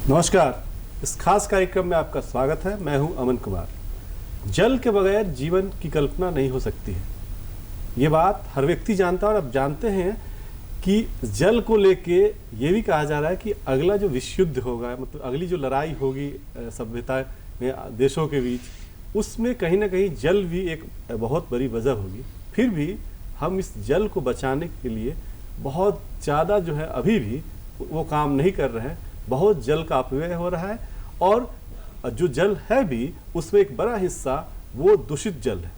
नमस्कार। इस खास कार्यक्रम में आपका स्वागत है। मैं हूं अमन कुमार। जल के बगैर जीवन की कल्पना नहीं हो सकती है, ये बात हर व्यक्ति जानता है। और अब जानते हैं कि जल को लेके ये भी कहा जा रहा है कि अगला जो विश्व युद्ध होगा, मतलब अगली जो लड़ाई होगी सभ्यता में देशों के बीच, उसमें कहीं ना कहीं जल भी एक बहुत बड़ी वजह होगी। फिर भी हम इस जल को बचाने के लिए बहुत ज़्यादा जो है अभी भी वो काम नहीं कर रहे हैं। बहुत जल का अपव्यय हो रहा है और जो जल है भी उसमें एक बड़ा हिस्सा वो दूषित जल है।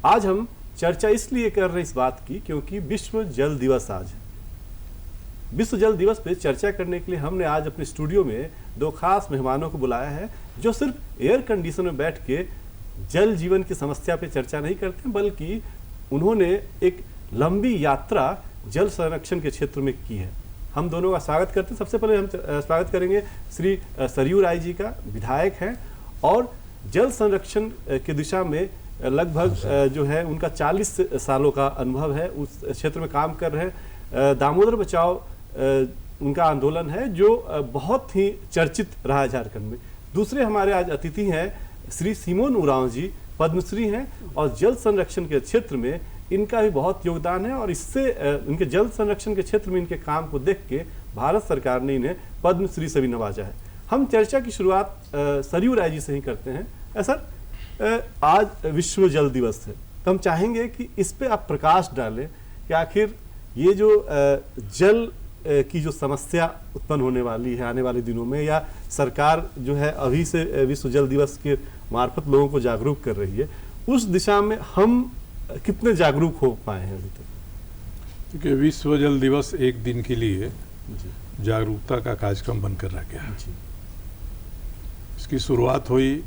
आज हम चर्चा इसलिए कर रहे हैं इस बात की क्योंकि विश्व जल दिवस आज है। विश्व जल दिवस पे चर्चा करने के लिए हमने आज अपने स्टूडियो में दो खास मेहमानों को बुलाया है, जो सिर्फ एयर कंडीशन में बैठ के जल जीवन की समस्या पे चर्चा नहीं करते, बल्कि उन्होंने एक लंबी यात्रा जल संरक्षण के क्षेत्र में की है। हम दोनों का स्वागत करते हैं। सबसे पहले हम स्वागत करेंगे श्री सरयू राय जी का, विधायक हैं और जल संरक्षण की दिशा में लगभग जो है उनका 40 सालों का अनुभव है, उस क्षेत्र में काम कर रहे हैं। दामोदर बचाओ उनका आंदोलन है जो बहुत ही चर्चित रहा है झारखंड में। दूसरे हमारे आज अतिथि हैं श्री सिमोन उरांव जी, पद्मश्री हैं और जल संरक्षण के क्षेत्र में इनका भी बहुत योगदान है। और इससे इनके जल संरक्षण के क्षेत्र में इनके काम को देख के भारत सरकार ने इन्हें पद्मश्री से भी नवाजा है। हम चर्चा की शुरुआत सरयू राय जी से ही करते हैं। सर, आज विश्व जल दिवस है, तो हम चाहेंगे कि इस पे आप प्रकाश डालें कि आखिर ये जो जल की जो समस्या उत्पन्न होने वाली है आने वाले दिनों में, या सरकार जो है अभी से विश्व जल दिवस के मार्फत लोगों को जागरूक कर रही है, उस दिशा में हम कितने जागरूक हो पाए हैं अभी तक? क्योंकि विश्व जल दिवस एक दिन के लिए जागरूकता का कार्यक्रम बनकर रह गया। इसकी शुरुआत हुई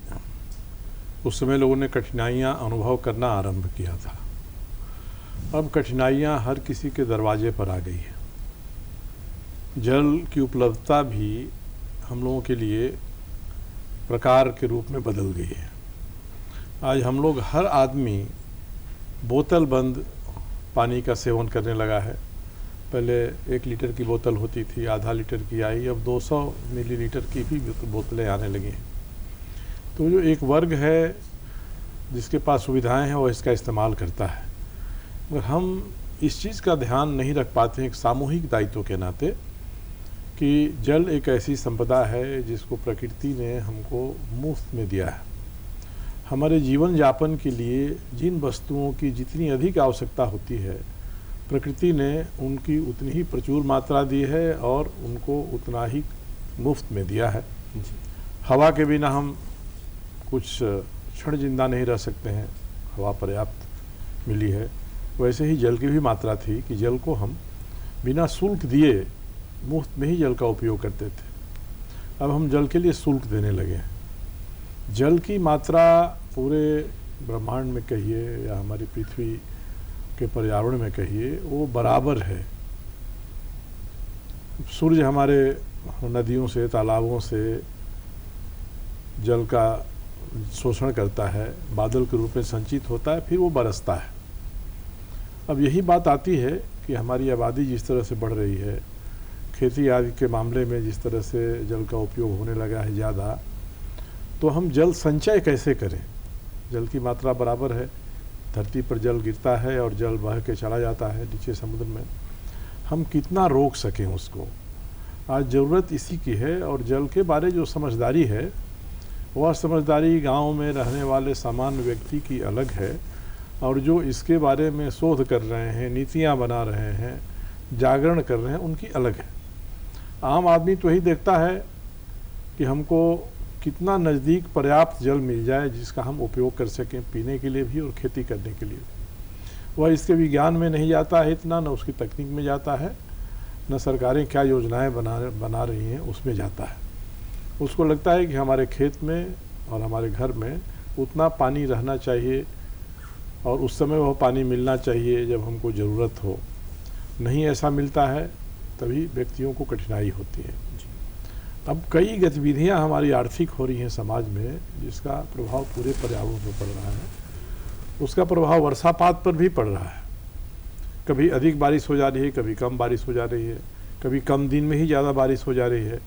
उस समय लोगों ने कठिनाइयां अनुभव करना आरंभ किया था। अब कठिनाइयां हर किसी के दरवाजे पर आ गई है। जल की उपलब्धता भी हम लोगों के लिए प्रकार के रूप में बदल गई है। आज हम लोग हर आदमी बोतल बंद पानी का सेवन करने लगा है। पहले 1 लीटर की बोतल होती थी, आधा लीटर की आई, अब 200 मिलीलीटर की भी बोतलें आने लगी हैं। तो जो एक वर्ग है जिसके पास सुविधाएं हैं वो इसका इस्तेमाल करता है, मगर हम इस चीज़ का ध्यान नहीं रख पाते हैं एक सामूहिक दायित्व के नाते कि जल एक ऐसी संपदा है जिसको प्रकृति ने हमको मुफ्त में दिया है। हमारे जीवन यापन के लिए जिन वस्तुओं की जितनी अधिक आवश्यकता होती है, प्रकृति ने उनकी उतनी ही प्रचुर मात्रा दी है और उनको उतना ही मुफ्त में दिया है। हवा के बिना हम कुछ क्षण जिंदा नहीं रह सकते हैं, हवा पर्याप्त मिली है। वैसे ही जल की भी मात्रा थी कि जल को हम बिना शुल्क दिए मुफ्त में ही जल का उपयोग करते थे। अब हम जल के लिए शुल्क देने लगे हैं। जल की मात्रा पूरे ब्रह्मांड में कहिए या हमारी पृथ्वी के पर्यावरण में कहिए, वो बराबर है। सूर्य हमारे नदियों से तालाबों से जल का शोषण करता है, बादल के रूप में संचित होता है, फिर वो बरसता है। अब यही बात आती है कि हमारी आबादी जिस तरह से बढ़ रही है, खेती आदि के मामले में जिस तरह से जल का उपयोग होने लगा है ज़्यादा, तो हम जल संचय कैसे करें? जल की मात्रा बराबर है, धरती पर जल गिरता है और जल बह के चला जाता है नीचे समुद्र में। हम कितना रोक सकें उसको, आज ज़रूरत इसी की है। और जल के बारे जो समझदारी है, वह समझदारी गांव में रहने वाले सामान्य व्यक्ति की अलग है, और जो इसके बारे में शोध कर रहे हैं, नीतियां बना रहे हैं, जागरण कर रहे हैं, उनकी अलग है। आम आदमी तो यही देखता है कि हमको कितना नज़दीक पर्याप्त जल मिल जाए जिसका हम उपयोग कर सकें, पीने के लिए भी और खेती करने के लिए। वह इसके विज्ञान में नहीं जाता है इतना, न उसकी तकनीक में जाता है, न सरकारें क्या योजनाएं बना रही हैं उसमें जाता है। उसको लगता है कि हमारे खेत में और हमारे घर में उतना पानी रहना चाहिए और उस समय वह पानी मिलना चाहिए जब हमको ज़रूरत हो। नहीं ऐसा मिलता है तभी व्यक्तियों को कठिनाई होती है। अब कई गतिविधियां हमारी आर्थिक हो रही हैं समाज में, जिसका प्रभाव पूरे पर्यावरण पर पड़ रहा है। उसका प्रभाव वर्षापात पर भी पड़ रहा है। कभी अधिक बारिश हो जा रही है, कभी कम बारिश हो जा रही है, कभी कम दिन में ही ज़्यादा बारिश हो जा रही है।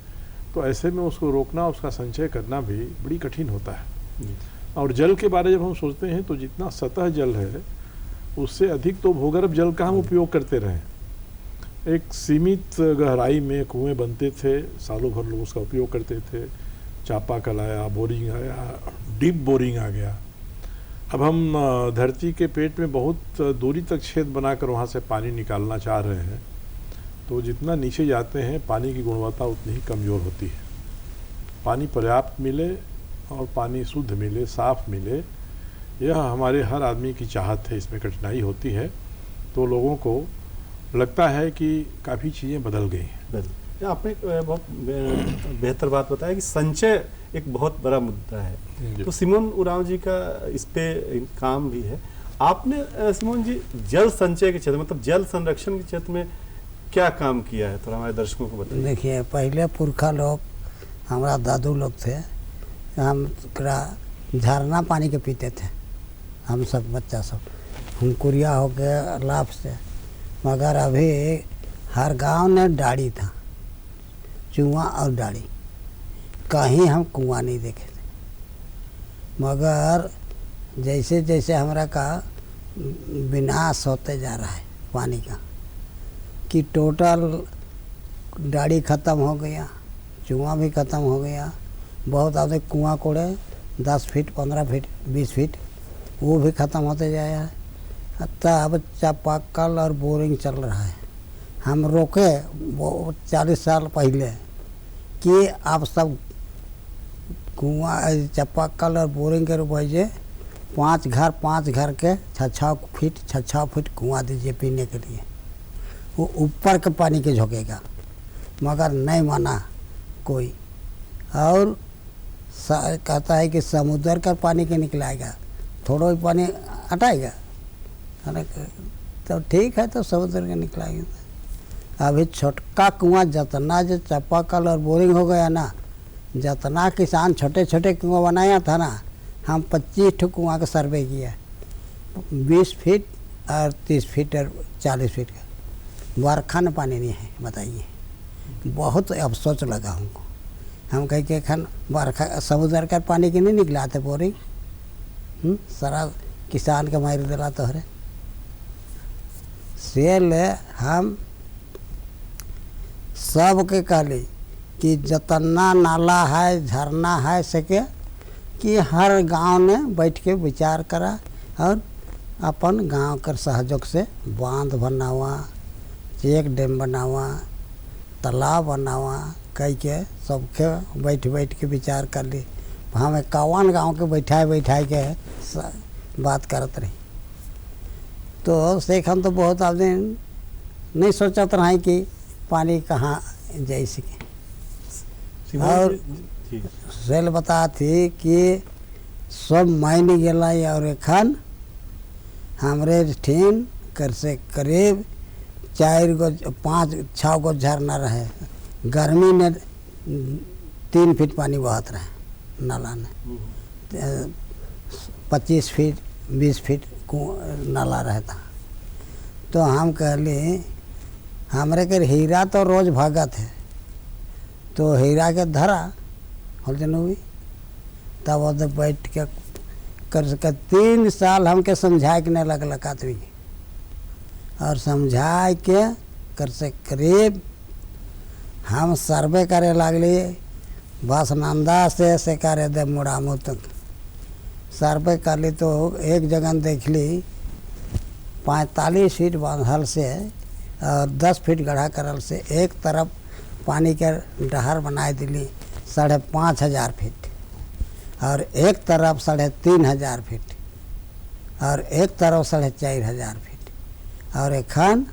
तो ऐसे में उसको रोकना, उसका संचय करना भी बड़ी कठिन होता है। जी। और जल के बारे जब हम सोचते हैं तो जितना सतह जल है उससे अधिक तो भूगर्भ जल का हम उपयोग करते रहे। एक सीमित गहराई में कुएं बनते थे, सालों भर लोग उसका उपयोग करते थे। चापाकल आया, बोरिंग आया, डीप बोरिंग आ गया। अब हम धरती के पेट में बहुत दूरी तक छेद बनाकर वहाँ से पानी निकालना चाह रहे हैं, तो जितना नीचे जाते हैं पानी की गुणवत्ता उतनी ही कमज़ोर होती है। पानी पर्याप्त मिले और पानी शुद्ध मिले, साफ मिले, यह हमारे हर आदमी की चाहत है। इसमें कठिनाई होती है तो लोगों को लगता है कि काफ़ी चीज़ें बदल गई हैं। आपने बहुत बेहतर बात बताया कि संचय एक बहुत बड़ा मुद्दा है। तो सिमोन उरांव जी का इस पे काम भी है। आपने सिमोन जी जल संचय के क्षेत्र मतलब जल संरक्षण के क्षेत्र में क्या काम किया है, थोड़ा हमारे दर्शकों को बताइए। देखिए, पहले पुरखा लोग, हमारा दादू लोग थे, हम झरना पानी के पीते थे, हम सब बच्चा सब, हुमकुरिया हो गया लाभ से। मगर अभी हर गांव में डाड़ी था, चूहा और डाड़ी, कहीं हम कुआं नहीं देखे थे। मगर जैसे जैसे हमारा का विनाश होते जा रहा है पानी का, कि टोटल डाड़ी ख़त्म हो गया, चूहा भी ख़त्म हो गया। बहुत आदमी कुआं कोड़े 10 फीट, 15 फीट, 20 फीट, वो भी ख़त्म होते जाया है। तब चापाकल और बोरिंग चल रहा है। हम रोके वो 40 साल पहले कि आप सब कुआं, चापाकल और बोरिंग के वजह 5 घर के 6 फीट कुआं दीजिए पीने के लिए, वो ऊपर के पानी के झोंकेगा। मगर नहीं माना कोई, और कहता है कि समुद्र का पानी के निकलाएगा, थोड़ा ही पानी हटाएगा। अरे तो ठीक है, तो समुद्र के निकलाएगा। अभी छोटका कुआं जितना जो चापाकल और बोरिंग हो गया ना, जितना किसान छोटे छोटे कुआं बनाया था ना, हम 25 ठो कुआं का सर्वे किया, 20 फीट और 30 फीट और 40 फीट का। बरखा में पानी नहीं है, बताइए। बहुत अफसोस लगा हमको। हम कह के खन बरखा समुद्र का पानी के नहीं निकला थे बोरिंग, सारा किसान के मार दिला तोहरे से ले। हम सबके कहली कि जितना नाला है, झरना है सके, कि हर गांव में बैठ के विचार करा और अपन गांव के सहयोग से बांध बनावा, चेक डैम बनावा, तालाब बनावा, कह के सबके बैठ के विचार कर ली। हमें कौन गांव के बैठाए के बात करत रही। तो सेखन तो बहुत आदमी नहीं सोचत रहे कि पानी कहाँ जा सके। और सेल बता थी कि सब मायने गला, और एखन हमरे ठीन कर से करीब 4 गो 5-6 गो झरना रहे। गर्मी में 3 फीट पानी बहत रहे नाला में, 25 फीट 20 फीट नाला रहता। तो हम कहली हमरे के हीरा तो रोज भगत है, तो हीरा के धरा हो जनूबी। तब वो बैठ के कर सके 3 साल हमके समझाए के नहीं लगल आदमी, और समझाए के कर से करीब हम सर्वे करे लगली। बस नंदा से करे दे मुड़ामू तक सर्वे कर ली। तो एक जगह देख ली 45 फीट बांधल से और 10 फीट गढ़ा करल से एक तरफ पानी के डहर बनाए दिली 5,500 फीट, और एक तरफ 3,500 फीट, और एक तरफ 4,500 फीट। और एखन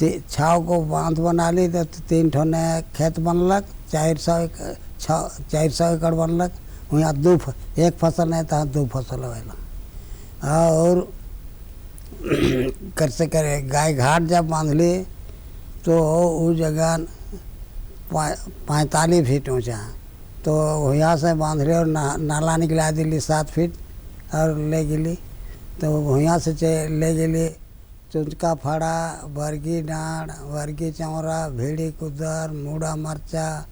6 गो बांध बना ली, तो 3 ठोने खेत बनलक, 400 एकड़ बनलक। वहाँ एक फसल नहीं था, 2 फसल होगा। और कर से करे गाय घाट जब बांध ली तो उस जगह 45 फीट ऊँचा, तो वहाँ से बांध ली और नाला निकला दिली 7 फीट और ले गली। तो वहाँ से ले गली चुंचका फड़ा, बरगी डाँड़, बरगी चौरा, भेड़ी कुदर, मूड़ा मरचा,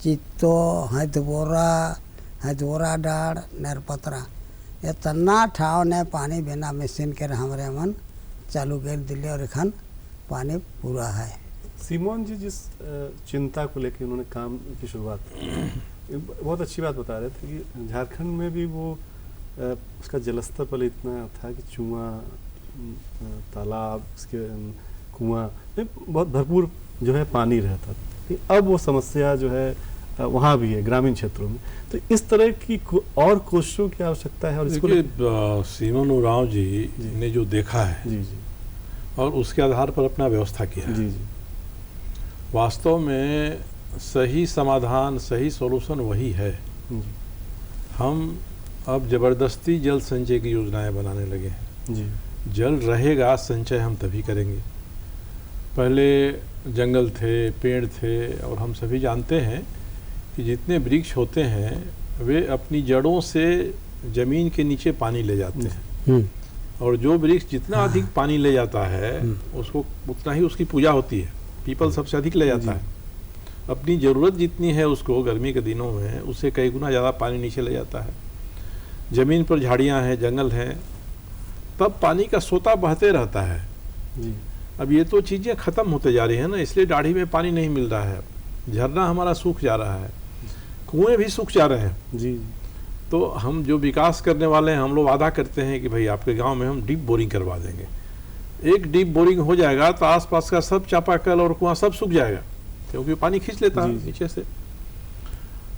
चित्तो हथबोरा डाड़ नरपतरा इतना ठाव ने पानी बिना मशीन के हमारे मन चालू कर दिले और एखन पानी पूरा है। सीमोन जी जिस चिंता को लेकर उन्होंने काम की शुरुआत की, बहुत अच्छी बात बता रहे थे कि झारखंड में भी वो उसका जलस्तर पहले इतना था कि चुआ तालाब उसके कुआं में बहुत भरपूर जो है पानी रहता था। अब वो समस्या जो है वहाँ भी है ग्रामीण क्षेत्रों में। तो इस तरह की और कोशिशों की आवश्यकता है। और इसको सीमन उरांव जी ने जो देखा है जी जी और उसके आधार पर अपना व्यवस्था किया है, जी जी वास्तव में सही समाधान सही सॉल्यूशन वही है। जी हम अब जबरदस्ती जल संचय की योजनाएं बनाने लगे हैं। जी जल रहेगा, संचय हम तभी करेंगे। पहले जंगल थे, पेड़ थे, और हम सभी जानते हैं कि जितने वृक्ष होते हैं वे अपनी जड़ों से जमीन के नीचे पानी ले जाते हैं, और जो वृक्ष जितना अधिक पानी ले जाता है उसको उतना ही उसकी पूजा होती है। पीपल सबसे अधिक ले जाता है, अपनी ज़रूरत जितनी है उसको गर्मी के दिनों में उससे कई गुना ज़्यादा पानी नीचे ले जाता है। ज़मीन पर झाड़ियाँ हैं, जंगल हैं, तब पानी का सोता बहते रहता है। जी अब ये तो चीज़ें ख़त्म होते जा रही हैं ना, इसलिए दाढ़ी में पानी नहीं मिल रहा है, झरना हमारा सूख जा रहा है, कुएं भी सूख जा रहे हैं। जी तो हम जो विकास करने वाले हैं, हम लोग वादा करते हैं कि भाई आपके गांव में हम डीप बोरिंग करवा देंगे। एक डीप बोरिंग हो जाएगा तो आसपास का सब चापाकल और कुआं सब सूख जाएगा, क्योंकि पानी खींच लेता है नीचे से।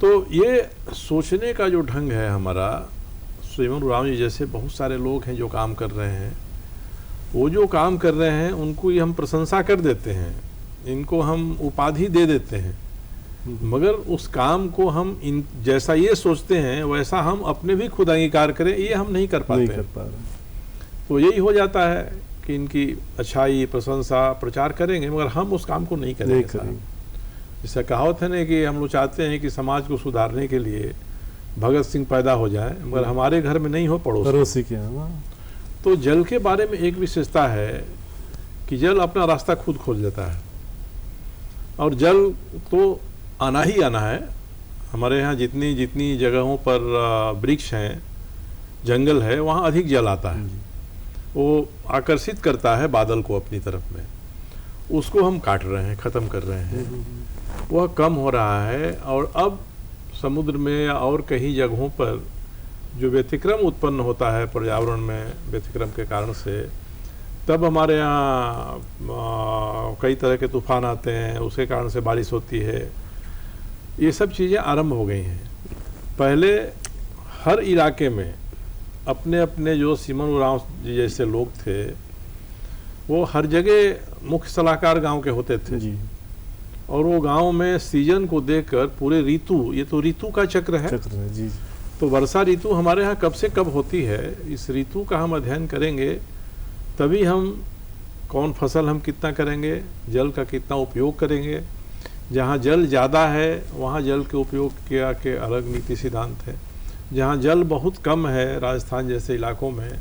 तो ये सोचने का जो ढंग है हमारा, सीमन उरांव जी जैसे बहुत सारे लोग हैं जो काम कर रहे हैं, वो जो काम कर रहे हैं उनको ही हम प्रशंसा कर देते हैं, इनको हम उपाधि दे देते हैं, मगर उस काम को हम इन जैसा ये सोचते हैं वैसा हम अपने भी खुद अंगीकार करें, ये हम नहीं कर पाते हैं। तो यही हो जाता है कि इनकी अच्छाई प्रशंसा प्रचार करेंगे मगर हम उस काम को नहीं करेंगे। जैसे कहावत है ना कि हम लोग चाहते हैं कि समाज को सुधारने के लिए भगत सिंह पैदा हो जाए, मगर हमारे घर में नहीं हो, पड़ोसी के यहाँ। तो जल के बारे में एक विशेषता है कि जल अपना रास्ता खुद खोज लेता है, और जल तो आना ही आना है। हमारे यहाँ जितनी जितनी जगहों पर वृक्ष हैं, जंगल है, वहाँ अधिक जल आता है, वो आकर्षित करता है बादल को अपनी तरफ में। उसको हम काट रहे हैं, ख़त्म कर रहे हैं, वह कम हो रहा है। और अब समुद्र में या और कई जगहों पर जो व्यतिक्रम उत्पन्न होता है पर्यावरण में व्यतिक्रम के कारण से, तब हमारे यहाँ कई तरह के तूफान आते हैं, उसके कारण से बारिश होती है। ये सब चीज़ें आरंभ हो गई हैं। पहले हर इलाके में अपने अपने जो सीमन उरांव जी जैसे लोग थे, वो हर जगह मुख्य सलाहकार गांव के होते थे जी। और वो गांव में सीजन को देखकर पूरे ऋतु, ये तो ऋतु का चक्र है जी। तो वर्षा ऋतु हमारे यहाँ कब से कब होती है, इस ऋतु का हम अध्ययन करेंगे, तभी हम कौन फसल हम कितना करेंगे, जल का कितना उपयोग करेंगे। जहाँ जल ज़्यादा है वहाँ जल के उपयोग के अलग नीति सिद्धांत है। जहाँ जल बहुत कम है, राजस्थान जैसे इलाकों में,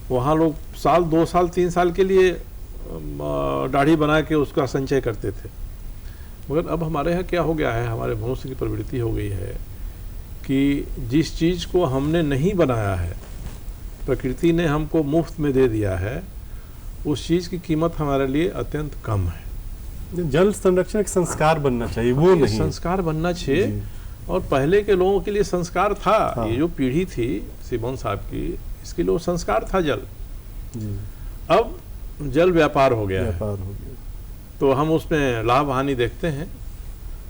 वहाँ लोग साल 2 साल 3 साल के लिए दाढ़ी बना के उसका संचय करते थे। मगर अब हमारे यहाँ क्या हो गया है, हमारे मनुष्य की प्रवृत्ति हो गई है कि जिस चीज़ को हमने नहीं बनाया है, प्रकृति ने हमको मुफ्त में दे दिया है, उस चीज़ की कीमत हमारे लिए अत्यंत कम है। जल संरक्षण एक संस्कार बनना चाहिए, वो नहीं संस्कार बनना चाहिए। और पहले के लोगों के लिए संस्कार था। हाँ। ये जो पीढ़ी थी सीमन साहब की, इसके लिए संस्कार था जल जी। अब जल व्यापार हो गया है, तो हम उसमें लाभ हानि देखते हैं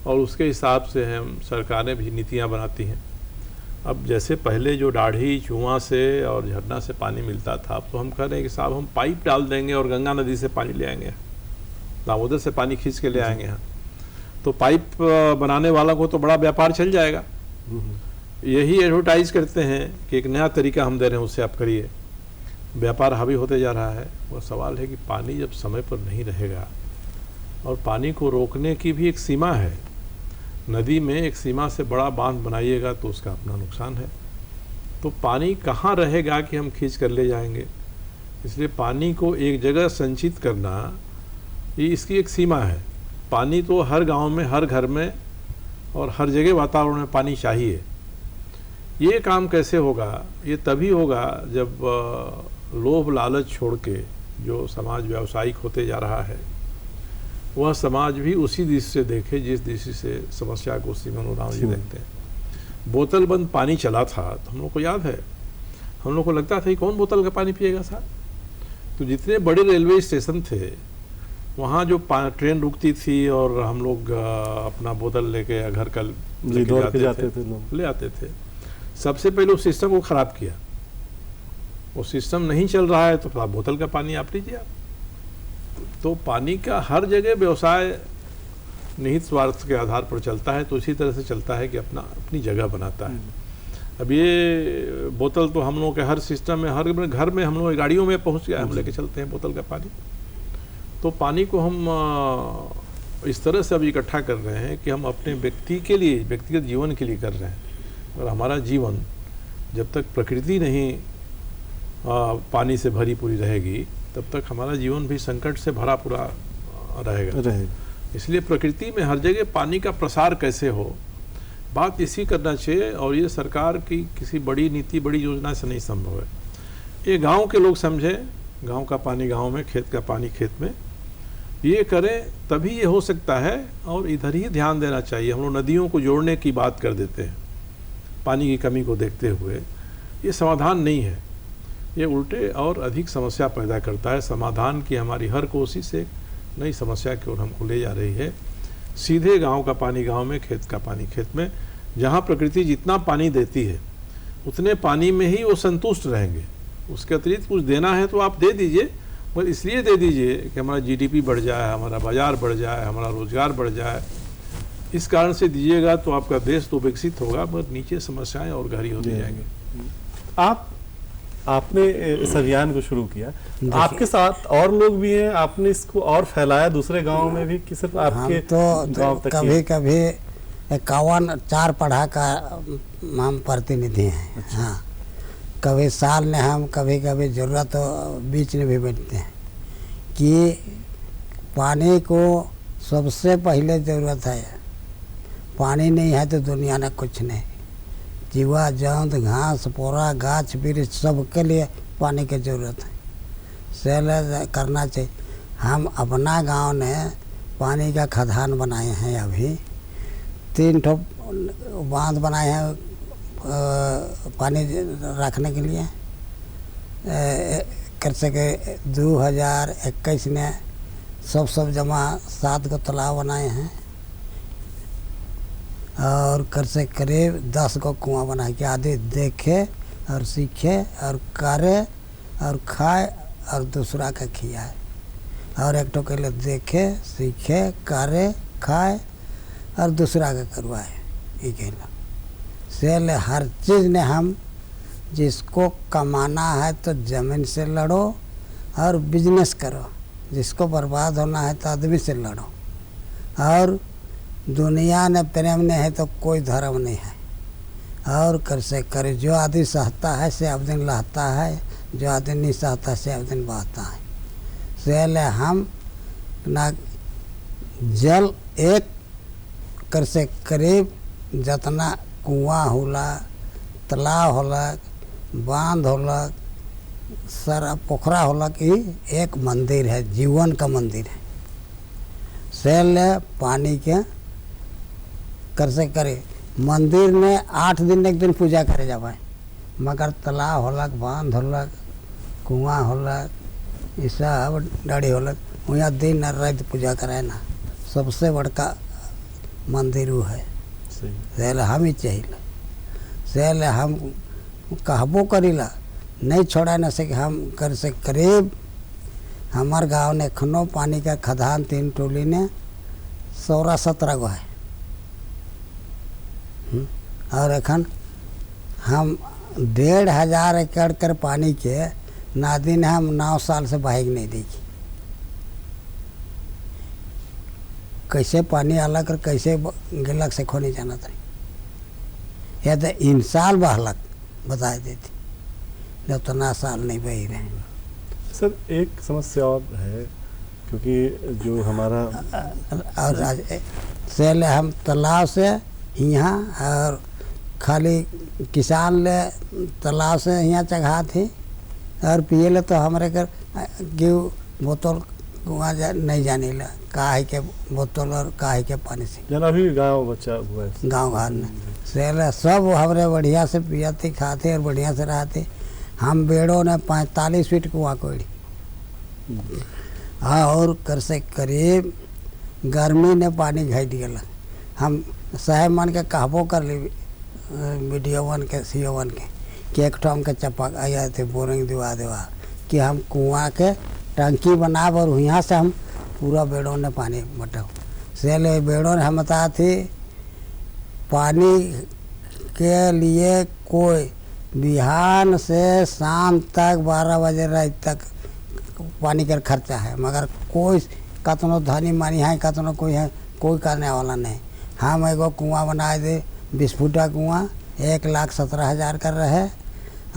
और उसके हिसाब से हम सरकारें भी नीतियाँ बनाती हैं। अब जैसे पहले जो दाढ़ी चुआं से और झरना से पानी मिलता था, अब तो हम कह रहे हैं कि साहब हम पाइप डाल देंगे और गंगा नदी से पानी ले आएंगे, दामोदर से पानी खींच के ले आएंगे यहाँ। तो पाइप बनाने वाला को तो बड़ा व्यापार चल जाएगा। यही एडवर्टाइज करते हैं कि एक नया तरीका हम दे रहे हैं, उससे आप करिए। व्यापार हावी होते जा रहा है। वो सवाल है कि पानी जब समय पर नहीं रहेगा, और पानी को रोकने की भी एक सीमा है, नदी में एक सीमा से बड़ा बांध बनाइएगा तो उसका अपना नुकसान है। तो पानी कहाँ रहेगा कि हम खींच कर ले जाएंगे। इसलिए पानी को एक जगह संचित करना, ये इसकी एक सीमा है। पानी तो हर गांव में, हर घर में और हर जगह वातावरण में पानी चाहिए। ये काम कैसे होगा? ये तभी होगा जब लोभ लालच छोड़ के जो समाज व्यावसायिक होते जा रहा है वह समाज भी उसी दृष्टि से देखे जिस दृष्टि से समस्या को श्रीमान उरांव जी देखते हैं। बोतल बंद पानी चला था तो हम लोग को याद है, हम लोग को लगता था कि कौन बोतल का पानी पिएगा साहब। तो जितने बड़े रेलवे स्टेशन थे वहाँ जो ट्रेन रुकती थी और हम लोग अपना बोतल लेके घर का लेके जाते थे लोग, ले आते थे। सबसे पहले उस सिस्टम को ख़राब किया। वो सिस्टम नहीं चल रहा है तो आप बोतल का पानी आप लीजिए आप। तो पानी का हर जगह व्यवसाय निहित स्वार्थ के आधार पर चलता है, तो इसी तरह से चलता है कि अपनी जगह बनाता है। अब ये बोतल तो हम लोगों के हर सिस्टम में, हर घर में हम लोग गाड़ियों में पहुंच गया, हम लेके चलते हैं बोतल का पानी। तो पानी को हम इस तरह से अब इकट्ठा कर रहे हैं कि हम अपने व्यक्ति के लिए, व्यक्तिगत जीवन के लिए कर रहे हैं। और हमारा जीवन जब तक प्रकृति नहीं पानी से भरी पूरी रहेगी तब तक हमारा जीवन भी संकट से भरा पूरा रहेगा। इसलिए प्रकृति में हर जगह पानी का प्रसार कैसे हो, बात इसी करना चाहिए। और ये सरकार की किसी बड़ी नीति, बड़ी योजना से नहीं संभव है। ये गांव के लोग समझें, गांव का पानी गांव में, खेत का पानी खेत में, ये करें तभी ये हो सकता है। और इधर ही ध्यान देना चाहिए। हम लोग नदियों को जोड़ने की बात कर देते हैं पानी की कमी को देखते हुए। ये समाधान नहीं है, ये उल्टे और अधिक समस्या पैदा करता है। समाधान की हमारी हर कोशिश एक नई समस्या की ओर हमको ले जा रही है। सीधे गांव का पानी गांव में, खेत का पानी खेत में। जहां प्रकृति जितना पानी देती है उतने पानी में ही वो संतुष्ट रहेंगे। उसके अतिरिक्त कुछ देना है तो आप दे दीजिए, मगर इसलिए दे दीजिए कि हमारा जीडीपी बढ़ जाए, हमारा बाजार बढ़ जाए, हमारा रोजगार बढ़ जाए। इस कारण से दीजिएगा तो आपका देश तो विकसित होगा, मगर नीचे समस्याएं और गहरी होती जाएंगी। आपने इस अभियान को शुरू किया, आपके साथ और लोग भी हैं, आपने इसको और फैलाया दूसरे गांव में भी कि सिर्फ आपके गांव तक? कभी कभी 51 पढ़ा का हम प्रतिनिधि हैं। अच्छा। हाँ, कभी साल में हम कभी कभी ज़रूरत हो बीच में भी बैठते हैं कि पानी को सबसे पहले ज़रूरत है। पानी नहीं है तो दुनिया में कुछ नहीं। जीवा जंत, घास पोरा, गाछ वृक्ष सबके लिए पानी की ज़रूरत है। सेल करना चाहिए। हम अपना गांव में पानी का खदान बनाए हैं। अभी 3 ठो बांध बनाए हैं पानी रखने के लिए। कर सके 2021 में सब जमा 7 को तालाब बनाए हैं और कर से करीब 10 को कुआं बना के आदि देखे और सीखे और करे और खाए और दूसरा का खिलाए। और एक तो के लिए देखे, सीखे, करे, खाए और दूसरा का करवाए। ये कहला सेल हर चीज़ ने हम जिसको कमाना है तो ज़मीन से लड़ो और बिजनेस करो, जिसको बर्बाद होना है तो आदमी से लड़ो। और दुनिया ने प्रेम नहीं है तो कोई धर्म नहीं है। और कर से करे जो आदमी सहता है से अब दिन लहता है, जो आदमी नहीं सहता से अब दिन बहता है। सेल हम ना जल एक कर से करीब जितना कुआं होला, तालाब होला, बांध होला, सारा पोखरा होला कि एक मंदिर है, जीवन का मंदिर है। सेल पानी के कर से करे मंदिर में 8 दिन एक दिन पूजा करे जाए, मगर तालाब होलक, बांध होलक, कुआं होलक, ये सब डाड़ी होलक, वहाँ दिन और रात पूजा कराए ना। सबसे बड़का मंदिर वो है। सेल हम ही चाहिए। सेल हम कहबो करीला नहीं छोड़ा न सके। हम कर से करीब हमार गांव ने खनो पानी का खदान 3 टोली ने 16-17 गो है। और एखन हम 1500 एकड़ कर पानी के नदी ने हम 9 साल से बहाई नहीं देखी। कैसे पानी अलग और कैसे गिलक से खो नहीं जाना था। या तो इन साल बहलक बता देती, जब तो ना साल नहीं बही रहे। सर एक समस्या और है, क्योंकि जो हमारा और सेल हम तालाब से यहाँ और खाली किसान ले तालाब से यहाँ चढ़ा थे और पिए ले तो हमारे घर गेहूँ बोतल कुआँ नहीं जाने ला काहे के बोतल और काहे के पानी से जन अभी गाँव बच्चा हुआ है। गांव घर में से सब हमरे बढ़िया से पियाते खाते और बढ़िया से रहते। हम बेड़ों ने 45 फीट कुआँ कोड़ी हाँ और कर से करीब गर्मी ने पानी घट गया। हम साहेब मन के कहबो कर ली वीडियो वन के सीओ वन के कि एक ठो हमके चपक आया थे बोरिंग दिवा कि हम कुआँ के टंकी बना और यहाँ से हम पूरा बेड़ों ने पानी बटाओ से ले बेड़ों ने हम बता थे पानी के लिए कोई बिहान से शाम तक 12 बजे रात तक पानी का खर्चा है मगर कोई कतनो धनी मानी है कतनो कोई है कोई करने वाला नहीं। हम एगो कुआँ बनाए दे 20 फुटा कुआँ 1,17,000 कर रहे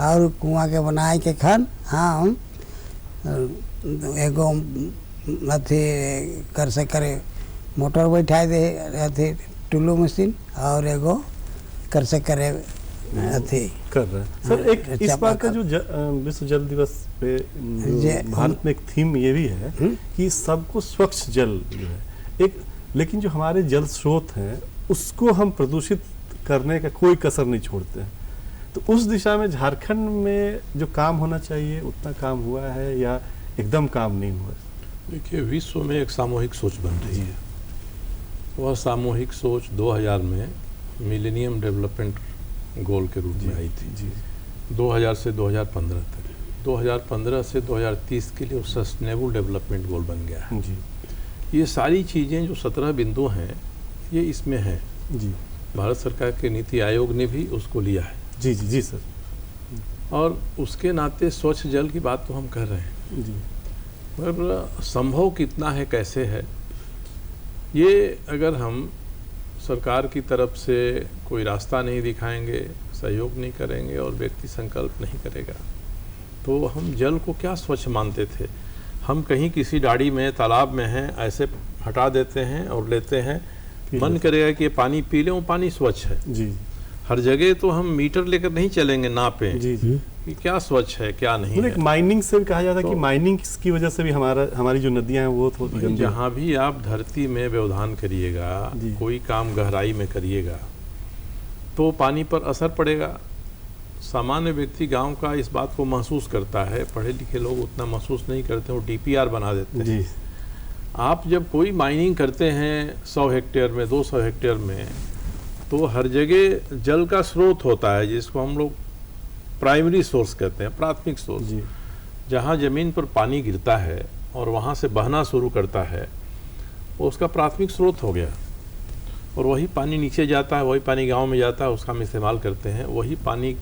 और कुआँ के बनाए के खन हम एगो अथी कर से करे मोटर बैठाए दे अथी टुल्लू मशीन और एगो कर से करे अथी कर रहे हैं। सर एक इस बार का जो विश्व जल दिवस पे भारत में एक थीम ये भी है कि सबको स्वच्छ जल जो है एक, लेकिन जो हमारे जल स्रोत हैं उसको हम प्रदूषित करने का कोई कसर नहीं छोड़ते हैं। तो उस दिशा में झारखंड में जो काम होना चाहिए उतना काम हुआ है या एकदम काम नहीं हुआ? देखिए विश्व में एक सामूहिक सोच बन रही है। वह सामूहिक सोच 2000 में मिलेनियम डेवलपमेंट गोल के रूप में आई थी जी 2000 से 2015 तक। 2015 से 2030 के लिए सस्टेनेबल डेवलपमेंट गोल बन गया है जी। ये सारी चीज़ें जो 17 बिंदु हैं ये इसमें हैं जी। भारत सरकार के नीति आयोग ने भी उसको लिया है जी जी जी सर। और उसके नाते स्वच्छ जल की बात तो हम कर रहे हैं जी। मगर संभव कितना है कैसे है ये अगर हम सरकार की तरफ से कोई रास्ता नहीं दिखाएंगे सहयोग नहीं करेंगे और व्यक्ति संकल्प नहीं करेगा तो हम जल को क्या स्वच्छ मानते थे। हम कहीं किसी डाड़ी में तालाब में हैं ऐसे हटा देते हैं और लेते हैं मन करेगा कि ये पानी पी लें वो पानी स्वच्छ है जी। हर जगह तो हम मीटर लेकर नहीं चलेंगे नापें जी जी कि क्या स्वच्छ है क्या नहीं है। माइनिंग से भी कहा जाता है कि माइनिंग की वजह से भी हमारी जो नदियां हैं वो थोड़ी गंदी। जहाँ भी आप धरती में व्यवधान करिएगा कोई काम गहराई में करिएगा तो पानी पर असर पड़ेगा। सामान्य व्यक्ति गांव का इस बात को महसूस करता है, पढ़े लिखे लोग उतना महसूस नहीं करते, वो DPR बना देते हैं जी। आप जब कोई माइनिंग करते हैं 100 हेक्टेयर में 200 हेक्टेयर में तो हर जगह जल का स्रोत होता है जिसको हम लोग प्राइमरी सोर्स कहते हैं, प्राथमिक सोर्स जी। जहाँ ज़मीन पर पानी गिरता है और वहाँ से बहना शुरू करता है वो उसका प्राथमिक स्रोत हो गया और वही पानी नीचे जाता है, वही पानी गांव में जाता है, उसका हम इस्तेमाल करते हैं। वही पानी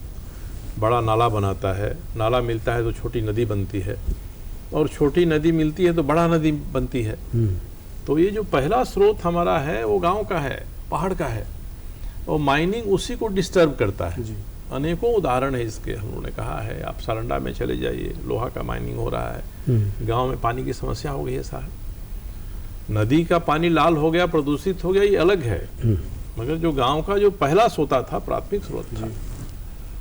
बड़ा नाला बनाता है, नाला मिलता है तो छोटी नदी बनती है और छोटी नदी मिलती है तो बड़ा नदी बनती है। तो ये जो पहला स्रोत हमारा है वो गांव का है, पहाड़ का है और माइनिंग उसी को डिस्टर्ब करता है जी। अनेकों उदाहरण है इसके। हम लोगों ने कहा है आप सारंडा में चले जाइए, लोहा का माइनिंग हो रहा है, गांव में पानी की समस्या हो गई है साहब। नदी का पानी लाल हो गया, प्रदूषित हो गया, ये अलग है, मगर जो गांव का जो पहला सोता था, प्राथमिक स्रोत था,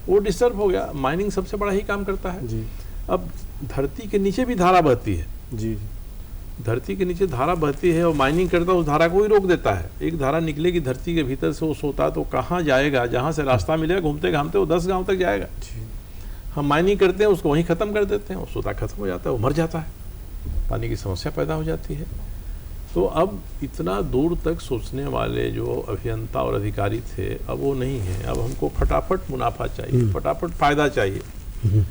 वो डिस्टर्ब हो गया। माइनिंग सबसे बड़ा ही काम करता है जी। अब धरती के नीचे भी धारा बहती है, जी। धरती के नीचे धारा बहती है और माइनिंग करता है, उस धारा को ही रोक देता है। एक धारा निकलेगी धरती के भीतर से, वो सोता तो कहाँ जाएगा, जहाँ से रास्ता मिलेगा घूमते घामते वो 10 गांव तक जाएगा। हम माइनिंग करते हैं, उसको वहीं ख़त्म कर देते हैं, वो सोता खत्म हो जाता है, वो मर जाता है, पानी की समस्या पैदा हो जाती है। तो अब इतना दूर तक सोचने वाले जो अभियंता और अधिकारी थे अब वो नहीं है। अब हमको फटाफट मुनाफा चाहिए, फटाफट फ़ायदा चाहिए।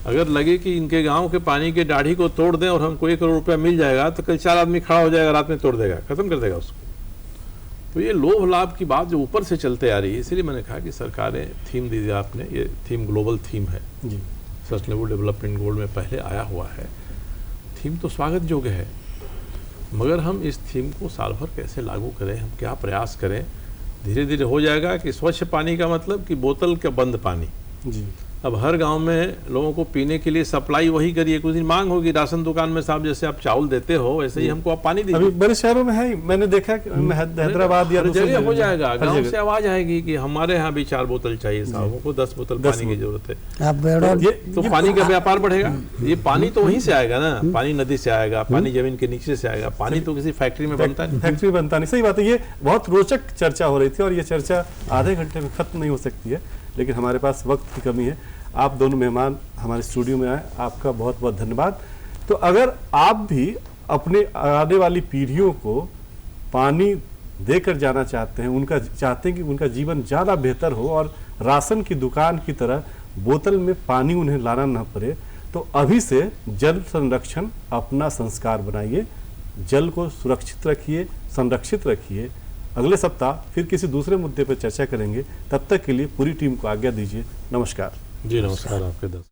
अगर लगे कि इनके गांव के पानी के दाढ़ी को तोड़ दें और हमको 1 करोड़ रुपया मिल जाएगा तो कल 4 आदमी खड़ा हो जाएगा, रात में तोड़ देगा, खत्म कर देगा उसको। तो ये लोभ लाभ की बात जो ऊपर से चलते आ रही है, इसलिए मैंने कहा कि सरकारें थीम दी आपने, ये थीम ग्लोबल थीम है, सस्टेनेबल डेवलपमेंट गोल में पहले आया हुआ है। थीम तो स्वागत योग्य है, मगर हम इस थीम को साल भर कैसे लागू करें, हम क्या प्रयास करें। धीरे धीरे हो जाएगा कि स्वच्छ पानी का मतलब कि बोतल का बंद पानी, अब हर गांव में लोगों को पीने के लिए सप्लाई वही करिए, कुछ दिन मांग होगी राशन दुकान में, साहब जैसे आप चावल देते हो वैसे ही हमको आप पानी अभी दीजिए। बड़े शहरों में है, मैंने देखा कि हैदराबाद या हर दूसरे जगह हो जाएगा, हर गांव जगह। से आवाज आएगी कि हमारे यहाँ भी 4 बोतल चाहिए साहब, हमको 10 बोतल 10 पानी की जरूरत है। अब बेड़ो तो पानी का व्यापार बढ़ेगा। ये पानी तो वहीं से आएगा ना, पानी नदी से आएगा, पानी जमीन के नीचे से आएगा, पानी तो किसी फैक्ट्री में बनता नहीं। फैक्ट्री बनता नहीं, सही बात है। ये बहुत रोचक चर्चा हो रही थी और ये चर्चा आधे घंटे में खत्म नहीं हो सकती है, लेकिन हमारे पास वक्त की कमी है। आप दोनों मेहमान हमारे स्टूडियो में आए, आपका बहुत बहुत धन्यवाद। तो अगर आप भी अपने आने वाली पीढ़ियों को पानी देकर जाना चाहते हैं, उनका चाहते हैं कि उनका जीवन ज़्यादा बेहतर हो और राशन की दुकान की तरह बोतल में पानी उन्हें लाना ना पड़े, तो अभी से जल संरक्षण अपना संस्कार बनाइए, जल को सुरक्षित रखिए, संरक्षित रखिए। अगले सप्ताह फिर किसी दूसरे मुद्दे पर चर्चा करेंगे, तब तक के लिए पूरी टीम को आज्ञा दीजिए। नमस्कार। जी नमस्कार आपके 10